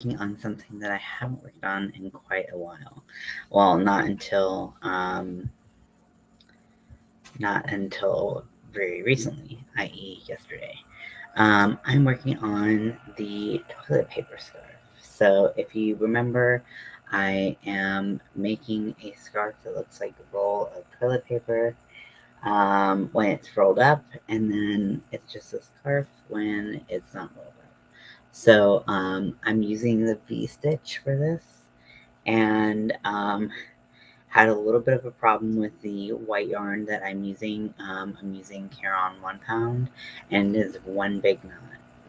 working on something that I haven't worked on in quite a while. Well, not until very recently, i.e., yesterday. I'm working on the toilet paper scarf. So, if you remember, I am making a scarf that looks like a roll of toilet paper when it's rolled up, and then it's just a scarf when it's not rolled up. So I'm using the V-stitch for this, and had a little bit of a problem with the white yarn that I'm using. I'm using Caron 1 pound, and it is one big knot.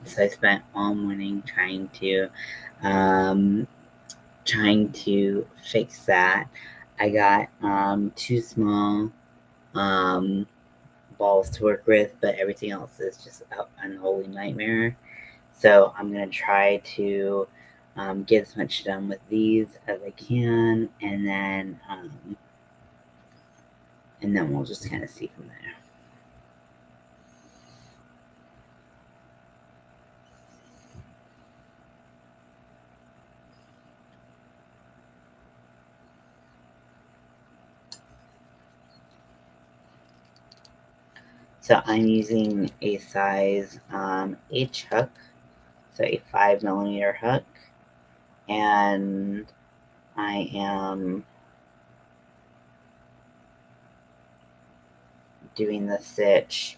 So I spent all morning um, trying to fix that. I got two small um, balls to work with, but everything else is just an unholy nightmare. So I'm gonna try to get as much done with these as I can, and then we'll just kind of see from there. So I'm using a size H hook, so a 5 millimeter hook, and I am doing the stitch.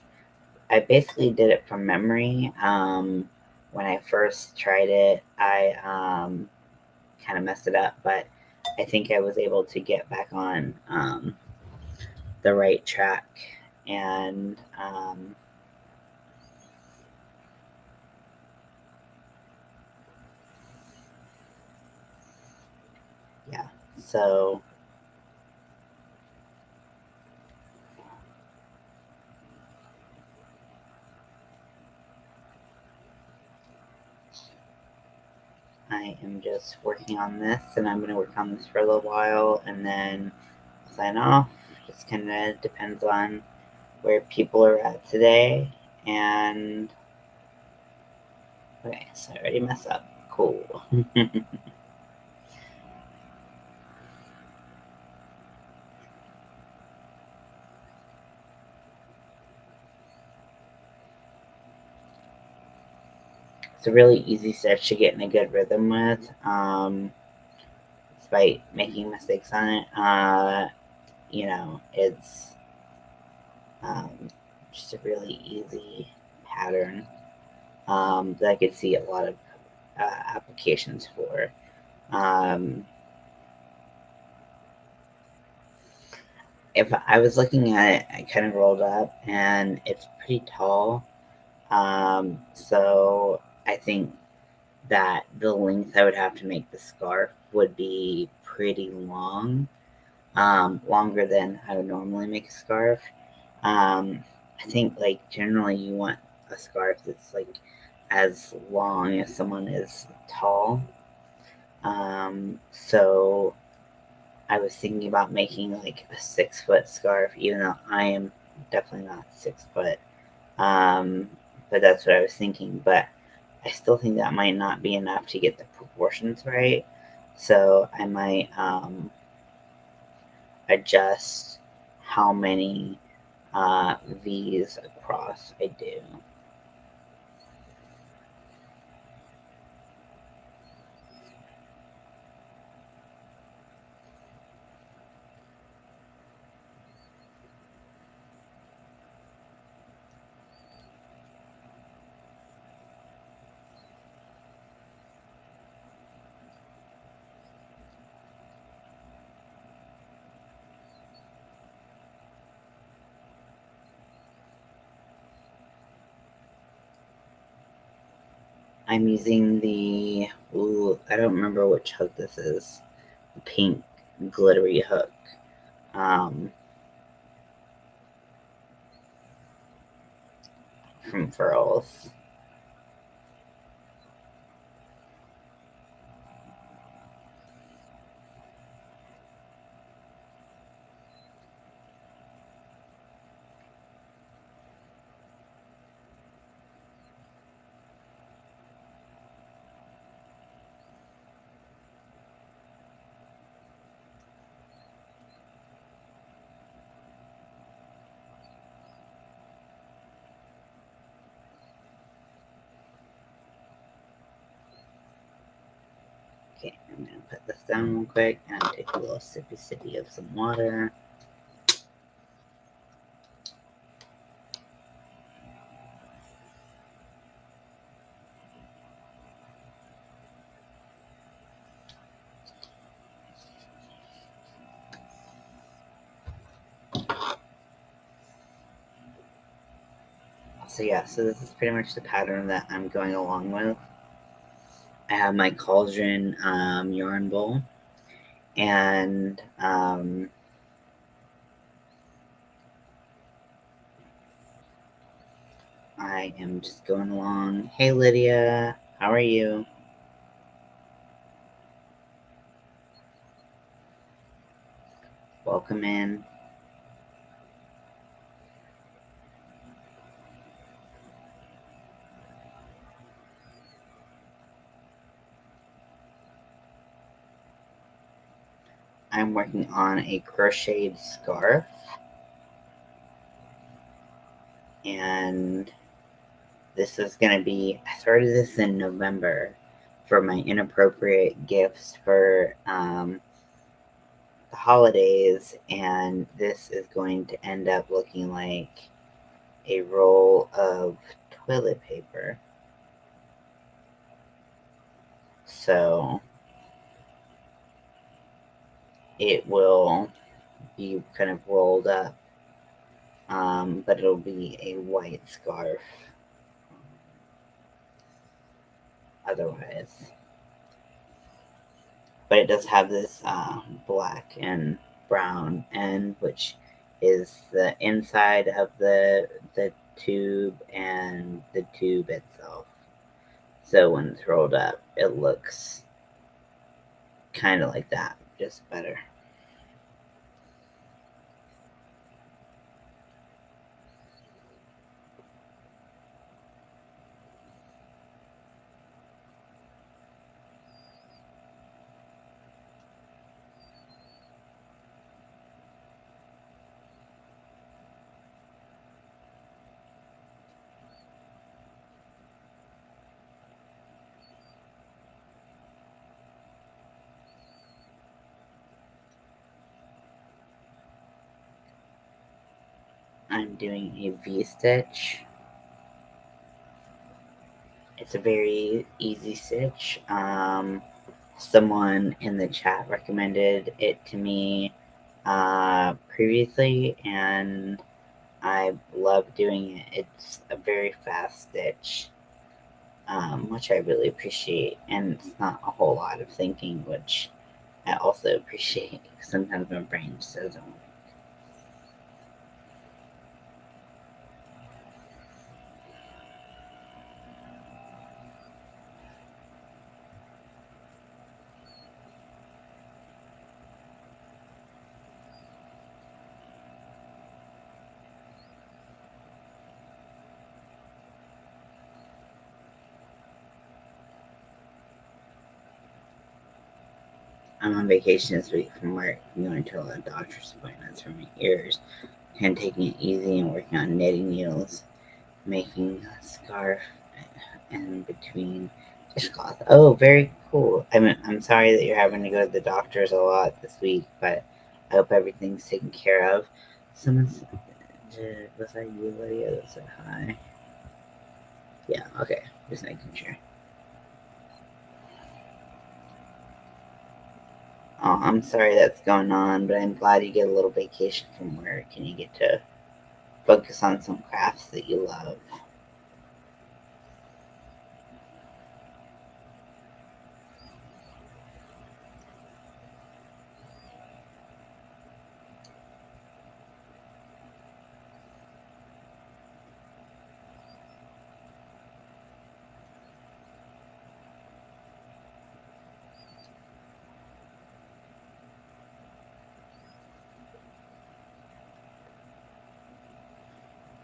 I basically did it from memory. When I first tried it, I kind of messed it up, but I think I was able to get back on the right track. And yeah, so I am just working on this, and I'm going to work on this for a little while and then sign off. Just kind of depends on where people are at today. And okay, so I already messed up. Cool. It's a really easy stitch to get in a good rhythm with, despite making mistakes on it. It's um, just a really easy pattern that I could see a lot of applications for. Um, if I was looking at it, I kind of rolled up, and it's pretty tall. So I think that the length I would have to make the scarf would be pretty long, longer than I would normally make a scarf. I think like generally you want a scarf that's like as long as someone is tall. So I was thinking about making like a 6 foot scarf, even though I am definitely not 6 foot. Um, but that's what I was thinking. But I still think that might not be enough to get the proportions right. So I might adjust how many V's across I do. I'm using I don't remember which hook this is, the pink glittery hook. Um, from Furls. Okay, I'm gonna put this down real quick and take a little sippy of some water. So yeah, so this is pretty much the pattern that I'm going along with. I have my cauldron yarn bowl, and I am just going along. Hey Lydia, how are you? Welcome in. I'm working on a crocheted scarf, and this is gonna be, I started this in November for my inappropriate gifts for the holidays, and this is going to end up looking like a roll of toilet paper. So it will be kind of rolled up, but it'll be a white scarf otherwise. But it does have this black and brown end, which is the inside of the tube and the tube itself. So when it's rolled up, it looks kind of like that, just better. I'm doing a V-stitch. It's a very easy stitch. Someone in the chat recommended it to me previously, and I love doing it. It's a very fast stitch, which I really appreciate, and it's not a whole lot of thinking, which I also appreciate. Sometimes my brain just doesn't work. I'm on vacation this week from work. I'm going to a lot of doctor's appointments for my ears, and taking it easy and working on knitting needles, making a scarf and between dishcloth. Oh, very cool. I'm sorry that you're having to go to the doctors a lot this week, but I hope everything's taken care of. Someone's, was that you, Lydia, that said hi? Yeah, okay, just making sure. Oh, I'm sorry that's going on, but I'm glad you get a little vacation from work and you get to focus on some crafts that you love.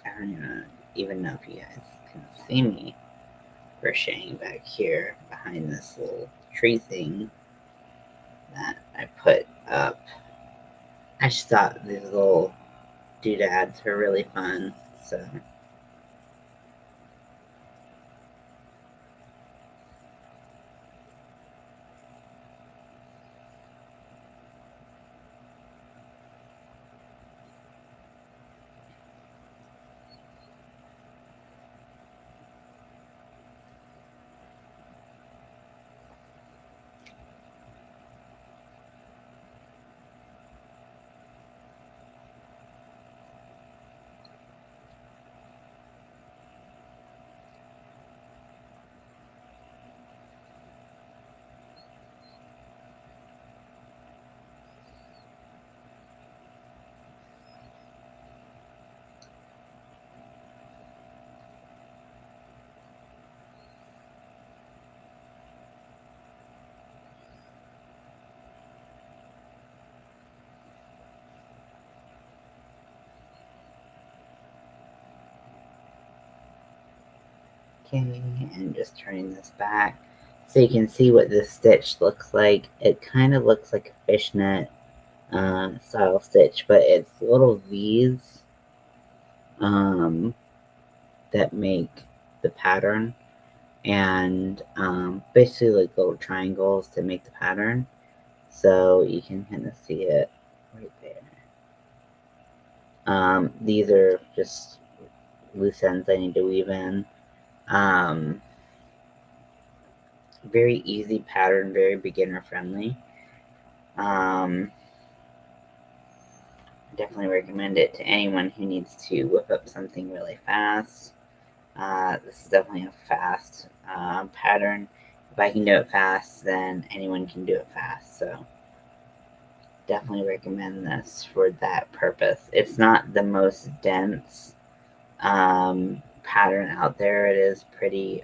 I don't even know if you guys can see me crocheting back here behind this little tree thing that I put up. I just thought these little doodads were really fun, so Okay, and just turning this back so you can see what this stitch looks like. It kind of looks like a fishnet style stitch, but it's little V's that make the pattern, and basically like little triangles to make the pattern. So you can kind of see it right there. These are just loose ends I need to weave in. Um, Very easy pattern, very beginner friendly. Definitely recommend it to anyone who needs to whip up something really fast. This is definitely a fast pattern. If I can do it fast, then anyone can do it fast. So definitely recommend this for that purpose. It's not the most dense pattern out there. It is pretty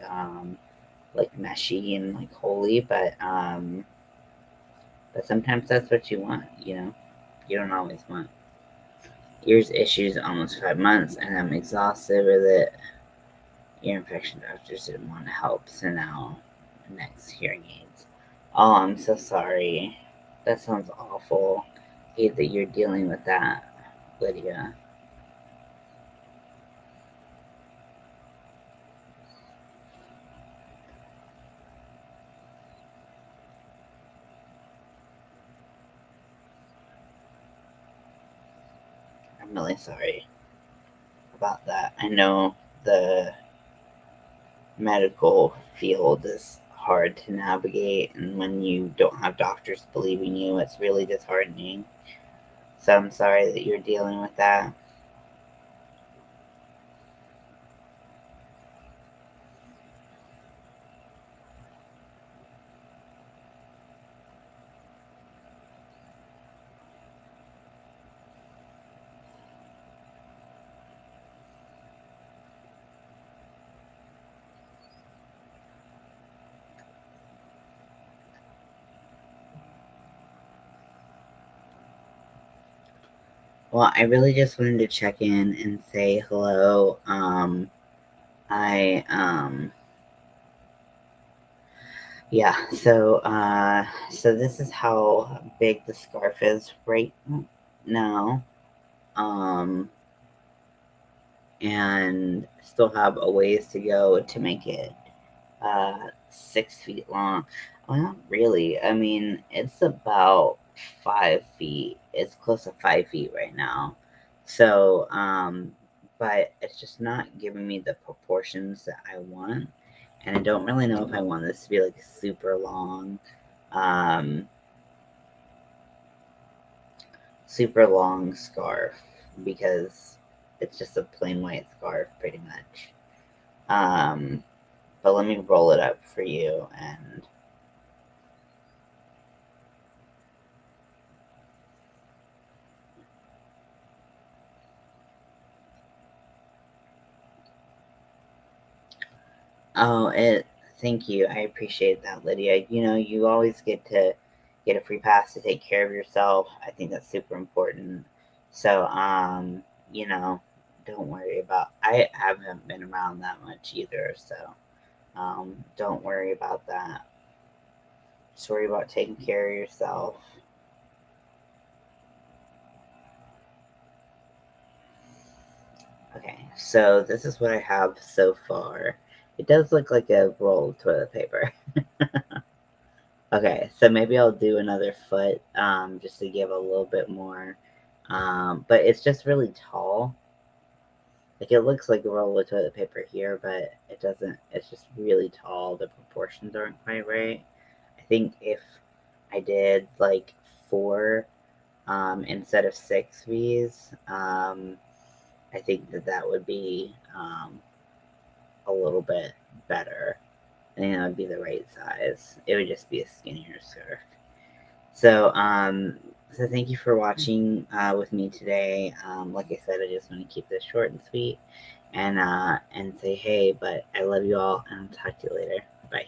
like meshy and like holy, but sometimes that's what you want, you know? You don't always want. Ears issues almost 5 months, and I'm exhausted with it. Ear infection doctors didn't want to help, so now next hearing aids. Oh, I'm so sorry. That sounds awful. Hate that you're dealing with that, Lydia. I'm really sorry about that. I know the medical field is hard to navigate, and when you don't have doctors believing you, it's really disheartening. So I'm sorry that you're dealing with that. Well, I really just wanted to check in and say hello. I Yeah, so this is how big the scarf is right now. Um and still have a ways to go to make it 6 feet long. Well, not really. I mean, it's about 5 feet. It's close to 5 feet right now. So, but it's just not giving me the proportions that I want. And I don't really know if I want this to be like super long, um, super long scarf because it's just a plain white scarf pretty much. Um, but let me roll it up for you and oh, it. Thank you. I appreciate that, Lydia. You know, you always get to get a free pass to take care of yourself. I think that's super important. So, you know, don't worry about. I haven't been around that much either, so don't worry about that. Just worry about taking care of yourself. Okay, so this is what I have so far. It does look like a roll of toilet paper. Okay, so maybe I'll do another foot, just to give a little bit more. But it's just really tall. Like it looks like a roll of toilet paper here, but it doesn't. It's just really tall. The proportions aren't quite right. I think if I did like four, instead of six V's, I think that that would be a little bit better. I think that would be the right size. It would just be a skinnier scarf. So, so thank you for watching with me today. Like I said, I just want to keep this short and sweet, and say hey. But I love you all, and I'll talk to you later. Bye.